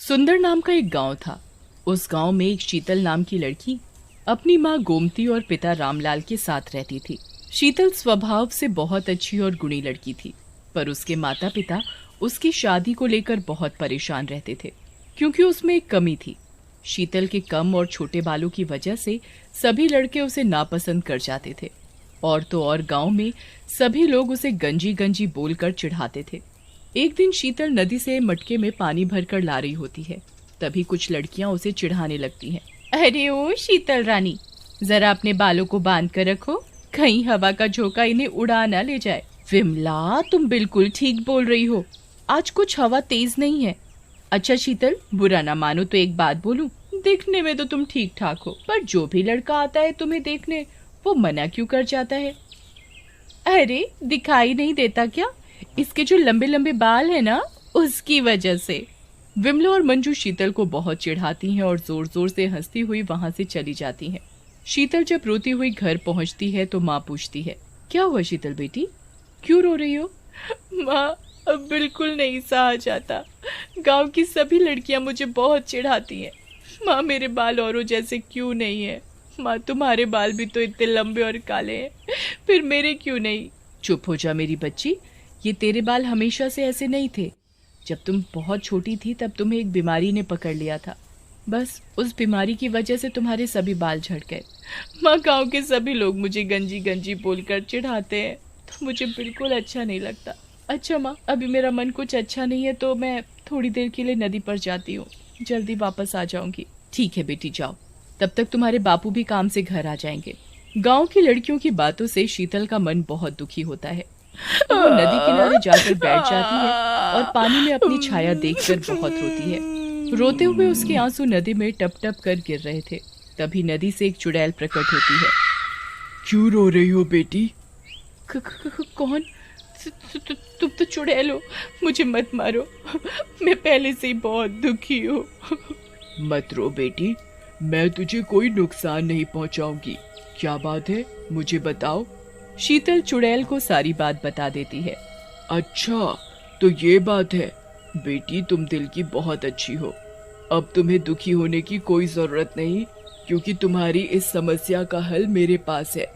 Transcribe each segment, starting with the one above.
सुंदर नाम का एक गांव था। उस गांव में एक शीतल नाम की लड़की अपनी माँ गोमती और पिता रामलाल के साथ रहती थी। शीतल स्वभाव से बहुत अच्छी और गुणी लड़की थी, पर उसके माता पिता उसकी शादी को लेकर बहुत परेशान रहते थे, क्योंकि उसमें एक कमी थी। शीतल के कम और छोटे बालों की वजह से सभी लड़के उसे नापसंद कर जाते थे। और तो और गांव में सभी लोग उसे गंजी गंजी बोलकर चिढ़ाते थे। एक दिन शीतल नदी से मटके में पानी भरकर ला रही होती है, तभी कुछ लड़कियां उसे चिढ़ाने लगती हैं। अरे ओ शीतल रानी, जरा अपने बालों को बांध कर रखो, कहीं हवा का झोंका इन्हें उड़ा ना ले जाए। विमला, तुम बिल्कुल ठीक बोल रही हो, आज कुछ हवा तेज नहीं है। अच्छा शीतल, बुरा ना मानो तो एक बात बोलूं, देखने में तो तुम ठीक ठाक हो, पर जो भी लड़का आता है तुम्हें देखने, वो मना क्यों कर जाता है? अरे दिखाई नहीं देता क्या? इसके जो लंबे लंबे बाल है ना, उसकी वजह से। विमला और मंजू शीतल को बहुत चिढ़ाती हैं और जोर जोर से हंसती हुई वहां से चली जाती हैं। शीतल जब रोती हुई घर पहुंचती है तो माँ पूछती है, क्या हुआ शीतल बेटी, क्यों रो रही हो? माँ, अब बिल्कुल नहीं सहा जाता, गांव की सभी लड़कियां मुझे बहुत चिढ़ाती हैं। माँ, मेरे बाल औरों जैसे क्यों नहीं है? माँ, तुम्हारे बाल भी तो इतने लंबे और काले हैं, फिर मेरे क्यों नहीं? चुप हो जा मेरी बच्ची, ये तेरे बाल हमेशा से ऐसे नहीं थे। जब तुम बहुत छोटी थी तब तुम्हें एक बीमारी ने पकड़ लिया था, बस उस बीमारी की वजह से तुम्हारे सभी बाल झड़ गए। माँ, गांव के सभी लोग मुझे गंजी गंजी बोलकर चिढ़ाते हैं, तो मुझे बिल्कुल अच्छा नहीं लगता। अच्छा माँ, अभी मेरा मन कुछ अच्छा नहीं है तो मैं थोड़ी देर के लिए नदी पर जाती हूँ, जल्दी वापस आ जाऊंगी। ठीक है बेटी, जाओ, तब तक तुम्हारे बापू भी काम से घर आ जाएंगे। गांव की लड़कियों की बातों से शीतल का मन बहुत दुखी होता है। वो नदी किनारे जाकर बैठ जाती है और पानी में अपनी छाया देखकर बहुत रोती है। रोते हुए उसके आंसू नदी में टप टप कर गिर रहे थे। तभी नदी से एक चुड़ैल प्रकट होती है। क्यों रो रही हो बेटी? कौन? तुम तो चुड़ैल हो, मुझे मत मारो, मैं पहले से ही बहुत दुखी हूँ। मत रो बेटी, मैं तुझे कोई नुकसान नहीं पहुँचाऊंगी। क्या बात है, मुझे बताओ। शीतल चुड़ैल को सारी बात बता देती है। अच्छा, तो ये बात है बेटी, तुम दिल की बहुत अच्छी हो। अब तुम्हें दुखी होने की कोई जरूरत नहीं, क्योंकि तुम्हारी इस समस्या का हल मेरे पास है।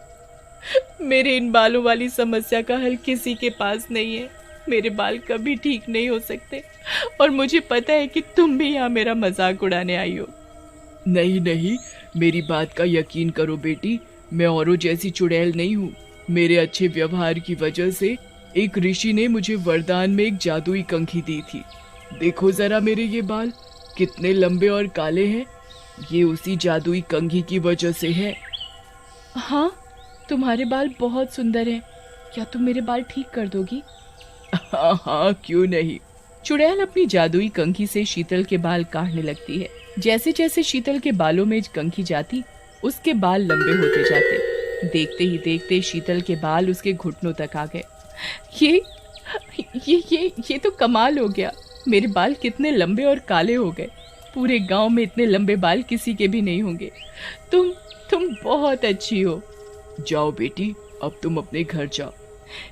मेरे इन बालों वाली समस्या का हल किसी के पास नहीं है। मेरे बाल कभी ठीक नहीं हो सकते, और मुझे पता है कि तुम भी यहाँ मेरा मजाक उड़ाने आई हो। नहीं नहीं, मेरी बात का यकीन करो बेटी, मैं औरों जैसी चुड़ैल नहीं हूँ। मेरे अच्छे व्यवहार की वजह से एक ऋषि ने मुझे वरदान में एक जादुई कंघी दी थी। देखो जरा मेरे ये बाल कितने लंबे और काले हैं, ये उसी जादुई कंघी की वजह से है। हाँ, तुम्हारे बाल बहुत सुंदर हैं, क्या तुम मेरे बाल ठीक कर दोगी? हाँ हाँ, क्यों नहीं। चुड़ैल अपनी जादुई कंघी से शीतल के बाल काटने लगती है। जैसे जैसे शीतल के बालों में कंघी जाती, उसके बाल लंबे होते जाते। देखते ही देखते शीतल के बाल उसके घुटनों तक आ गए। ये तो कमाल हो गया, मेरे बाल कितने लंबे और काले हो गए। पूरे गांव में इतने लंबे बाल किसी के भी नहीं होंगे। तुम बहुत अच्छी हो। जाओ बेटी, अब तुम अपने घर जाओ।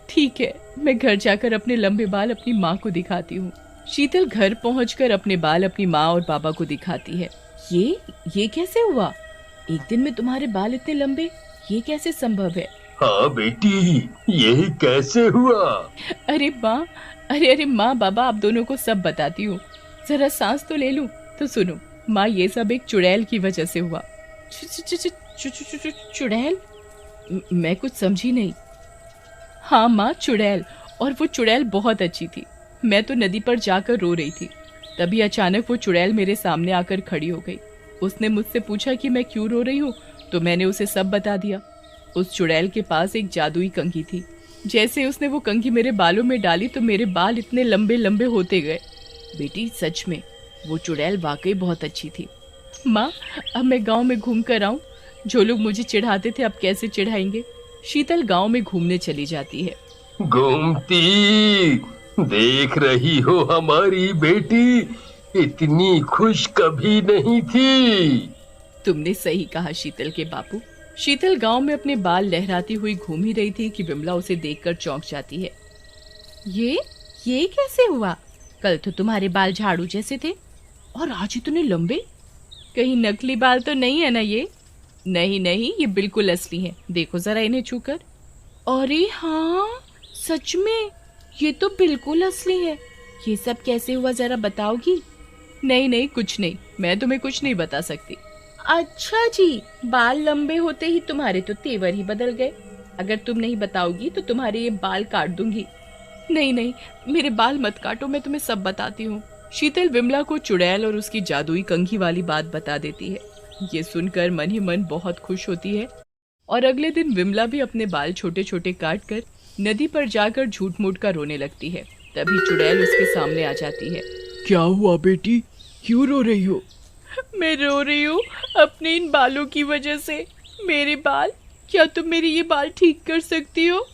ठीक है, मैं घर जाकर अपने लंबे बाल अपनी माँ को दिखाती हूँ। शीतल घर पहुंचकर अपने बाल अपनी माँ और बाबा को दिखाती है। ये कैसे हुआ? एक दिन में तुम्हारे बाल इतने लंबे, ये कैसे संभव है? हाँ बेटी, ये कैसे हुआ? अरे माँ, अरे माँ बाबा, आप दोनों को सब बताती हूँ, जरा सांस तो ले लूं। तो सुनो माँ, ये सब एक चुड़ैल की वजह से हुआ। चुड़ैल? मैं कुछ समझी नहीं। हाँ माँ, चुड़ैल, और वो चुड़ैल बहुत अच्छी थी। मैं तो नदी पर जाकर रो रही थी, तभी अचानक वो चुड़ैल मेरे सामने आकर खड़ी हो गई। उसने मुझसे पूछा कि मैं क्यों रो रही हूँ, तो मैंने उसे सब बता दिया। उस चुड़ैल के पास एक जादुई कंघी थी। जैसे उसने वो कंघी मेरे बालों में डाली तो मेरे बाल इतने लंबे लंबे होते गए। बेटी, सच में वो चुड़ैल वाकई बहुत अच्छी थी। माँ, अब मैं गांव में घूम कर आऊं? जो लोग मुझे चिढ़ाते थे अब कैसे चिढ़ाएंगे? शीतल गांव में घूमने चली जाती है। गोमती, देख रही हो हमारी बेटी इतनी खुश कभी नहीं थी। तुमने सही कहा शीतल के बापू। शीतल गांव में अपने बाल लहराती हुई घूम ही रही थी कि विमला उसे देखकर चौंक जाती है। ये कैसे हुआ? कल तो तुम्हारे बाल झाड़ू जैसे थे और आज इतने लंबे, कहीं नकली बाल तो नहीं है ना ये? नहीं नहीं, ये बिल्कुल असली हैं। देखो जरा इन्हें छूकर। अरे हाँ, सच में ये तो बिल्कुल असली है। ये सब कैसे हुआ जरा बताओगी? नहीं नहीं, कुछ नहीं, मैं तुम्हें कुछ नहीं बता सकती। अच्छा जी, बाल लंबे होते ही तुम्हारे तो तेवर ही बदल गए। अगर तुम नहीं बताओगी तो तुम्हारे ये बाल काट दूंगी। नहीं नहीं, मेरे बाल मत काटो, मैं तुम्हें सब बताती हूँ। शीतल विमला को चुड़ैल और उसकी जादुई कंघी वाली बात बता देती है। ये सुनकर मन ही मन बहुत खुश होती है और अगले दिन विमला भी अपने बाल छोटे छोटे काट कर नदी पर जाकर झूठ मूठ कर रोने लगती है। तभी चुड़ैल उसके सामने आ जाती है। क्या हुआ बेटी, क्यों रो रही हो? मैं रो रही हूँ अपने इन बालों की वजह से। मेरे बाल, क्या तुम मेरी ये बाल ठीक कर सकती हो?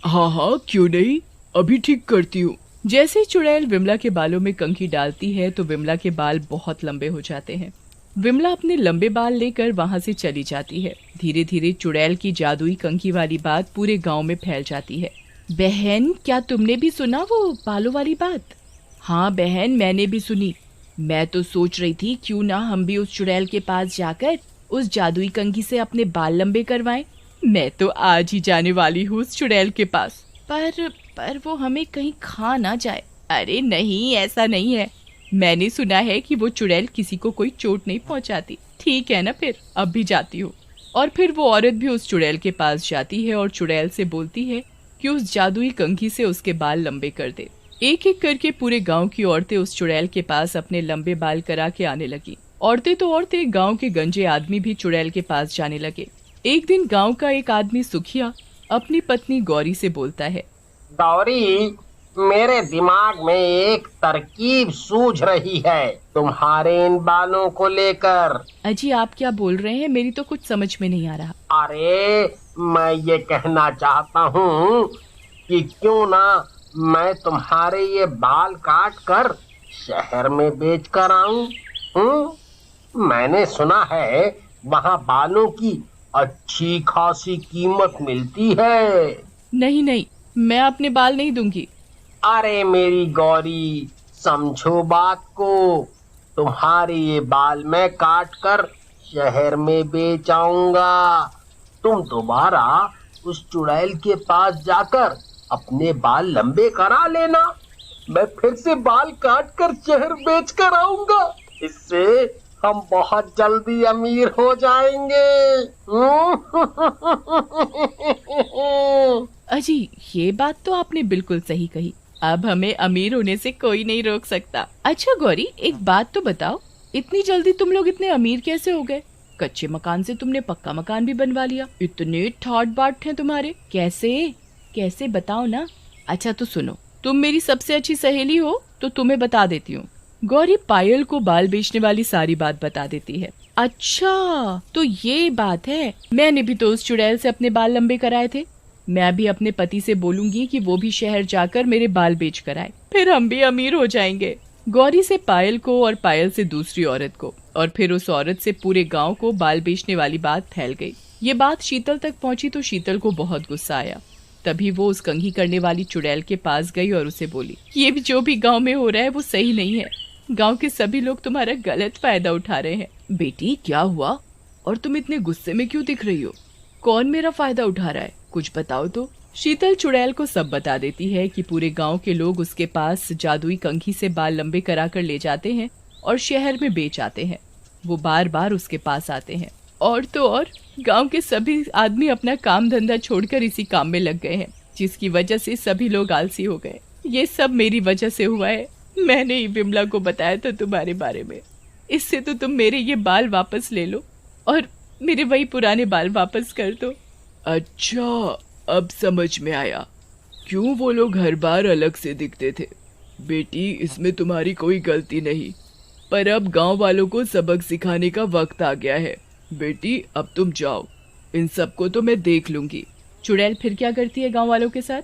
हाँ हाँ, क्यों नहीं, अभी ठीक करती हूँ। जैसे ही चुड़ैल विमला के बालों में कंघी डालती है तो विमला के बाल बहुत लंबे हो जाते हैं। विमला अपने लंबे बाल लेकर वहां से चली जाती है। धीरे धीरे चुड़ैल की जादुई कंघी वाली बात पूरे गांव में फैल जाती है। बहन, क्या तुमने भी सुना वो बालों वाली बात? हाँ बहन, मैंने भी सुनी। मैं तो सोच रही थी क्यों ना हम भी उस चुड़ैल के पास जाकर उस जादुई कंघी से अपने बाल लंबे करवाएं। मैं तो आज ही जाने वाली हूँ उस चुड़ैल के पास। पर वो हमें कहीं खा ना जाए। अरे नहीं, ऐसा नहीं है। मैंने सुना है कि वो चुड़ैल किसी को कोई चोट नहीं पहुंचाती। ठीक है ना, फिर अब भी जाती हूँ। और फिर वो औरत भी उस चुड़ैल के पास जाती है और चुड़ैल से बोलती है कि उस जादुई कंघी से उसके बाल लंबे कर दे। एक एक करके पूरे गांव की औरतें उस चुड़ैल के पास अपने लंबे बाल करा के आने लगी। औरतें तो औरतें, गांव के गंजे आदमी भी चुड़ैल के पास जाने लगे। एक दिन गांव का एक आदमी सुखिया अपनी पत्नी गौरी से बोलता है। गौरी, मेरे दिमाग में एक तरकीब सूझ रही है तुम्हारे इन बालों को लेकर। अजी, आप क्या बोल रहे हैं? मेरी तो कुछ समझ में नहीं आ रहा। अरे, मैं ये कहना चाहता हूँ कि क्यों ना मैं तुम्हारे ये बाल काट कर शहर में बेच कर आऊं। मैंने सुना है वहाँ बालों की अच्छी खासी कीमत मिलती है। नहीं नहीं, मैं अपने बाल नहीं दूंगी। अरे मेरी गौरी, समझो बात को। तुम्हारे ये बाल मैं काट कर शहर में बेच आऊंगा। तुम दोबारा उस चुड़ैल के पास जाकर अपने बाल लंबे करा लेना। मैं फिर से बाल काट कर शहर बेच कर आऊंगा। इससे हम बहुत जल्दी अमीर हो जाएंगे। अजी, ये बात तो आपने बिल्कुल सही कही। अब हमें अमीर होने से कोई नहीं रोक सकता। अच्छा गौरी, एक बात तो बताओ, इतनी जल्दी तुम लोग इतने अमीर कैसे हो गए? कच्चे मकान से तुमने पक्का मकान भी बनवा लिया। इतने ठाट बाट हैं तुम्हारे, कैसे बताओ ना। अच्छा तो सुनो, तुम मेरी सबसे अच्छी सहेली हो तो तुम्हें बता देती हूँ। गौरी पायल को बाल बेचने वाली सारी बात बता देती है। अच्छा तो ये बात है, मैंने भी तो उस चुड़ैल से अपने बाल लंबे कराए थे। मैं भी अपने पति से बोलूंगी कि वो भी शहर जाकर मेरे बाल बेच कर आए, फिर हम भी अमीर हो जाएंगे। गौरी से पायल को और पायल से दूसरी औरत को और फिर उस औरत से पूरे गांव को बाल बेचने वाली बात फैल गई। ये बात शीतल तक पहुंची तो शीतल को बहुत गुस्सा आया। तभी वो उस कंघी करने वाली चुड़ैल के पास गई और उसे बोली, ये भी जो भी गांव में हो रहा है वो सही नहीं है। गांव के सभी लोग तुम्हारा गलत फायदा उठा रहे हैं। बेटी क्या हुआ, और तुम इतने गुस्से में क्यों दिख रही हो? कौन मेरा फायदा उठा रहा है, कुछ बताओ तो। शीतल चुड़ैल को सब बता देती है कि पूरे गांव के लोग उसके पास जादुई कंघी से बाल लंबे कराकर ले जाते हैं और शहर में बेच आते हैं। वो बार बार उसके पास आते हैं और तो और गांव के सभी आदमी अपना काम धंधा छोड़कर इसी काम में लग गए हैं, जिसकी वजह से सभी लोग आलसी हो गए। ये सब मेरी वजह से हुआ है। मैंने ही विमला को बताया था तुम्हारे बारे में। इससे तो तुम मेरे ये बाल वापस ले लो और मेरे वही पुराने बाल वापस कर दो। अच्छा, अब समझ में आया क्यों वो लोग हर बार अलग से दिखते थे। बेटी, इसमें तुम्हारी कोई गलती नहीं, पर अब गांव वालों को सबक सिखाने का वक्त आ गया है। बेटी अब तुम जाओ, इन सबको तो मैं देख लूंगी। चुड़ैल फिर क्या करती है गांव वालों के साथ?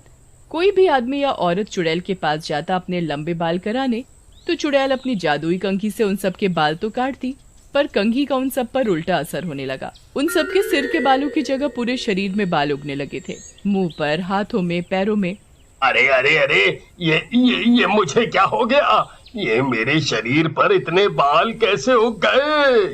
कोई भी आदमी या औरत चुड़ैल के पास जाता अपने लंबे बाल कराने तो चुड़ैल अपनी जादुई कंघी से उन सब के बाल तो काटती, पर कंघी का उन सब पर उल्टा असर होने लगा। उन सब के सिर के बालों की जगह पूरे शरीर में बाल उगने लगे थे, मुंह पर, हाथों में, पैरों में। अरे अरे अरे, ये मुझे क्या हो गया? ये मेरे शरीर पर इतने बाल कैसे हो गए?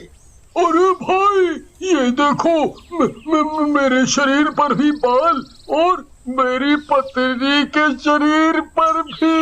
अरे भाई, ये देखो, मेरे शरीर पर भी बाल और मेरी पत्नी के शरीर पर भी।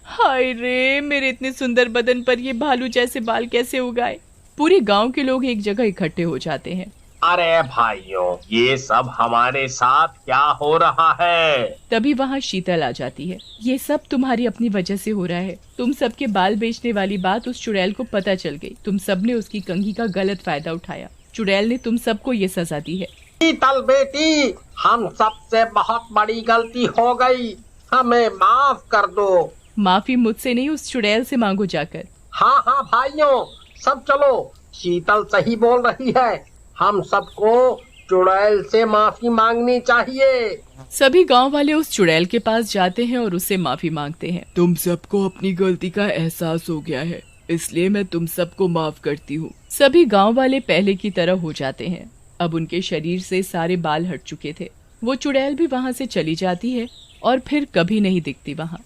हाय रे, मेरे इतने सुंदर बदन पर ये भालू जैसे बाल कैसे उगाए? पूरे गांव के लोग एक जगह इकट्ठे हो जाते हैं। अरे भाइयों, ये सब हमारे साथ क्या हो रहा है? तभी वहाँ शीतल आ जाती है। ये सब तुम्हारी अपनी वजह से हो रहा है। तुम सबके बाल बेचने वाली बात उस चुड़ैल को पता चल गई। तुम सबने उसकी कंघी का गलत फायदा उठाया। चुड़ैल ने तुम सबको ये सजा दी है। शीतल बेटी, हम सबसे बहुत बड़ी गलती हो गई, हमें माफ कर दो। माफी मुझसे नहीं, उस चुड़ैल से मांगो जाकर। हाँ हाँ भाइयों, सब चलो, शीतल सही बोल रही है, हम सबको चुड़ैल से माफी मांगनी चाहिए। सभी गांव वाले उस चुड़ैल के पास जाते हैं और उससे माफी मांगते हैं। तुम सबको अपनी गलती का एहसास हो गया है, इसलिए मैं तुम सबको माफ करती हूँ। सभी गांव वाले पहले की तरह हो जाते हैं। अब उनके शरीर से सारे बाल हट चुके थे। वो चुड़ैल भी वहाँ से चली जाती है और फिर कभी नहीं दिखती वहाँ।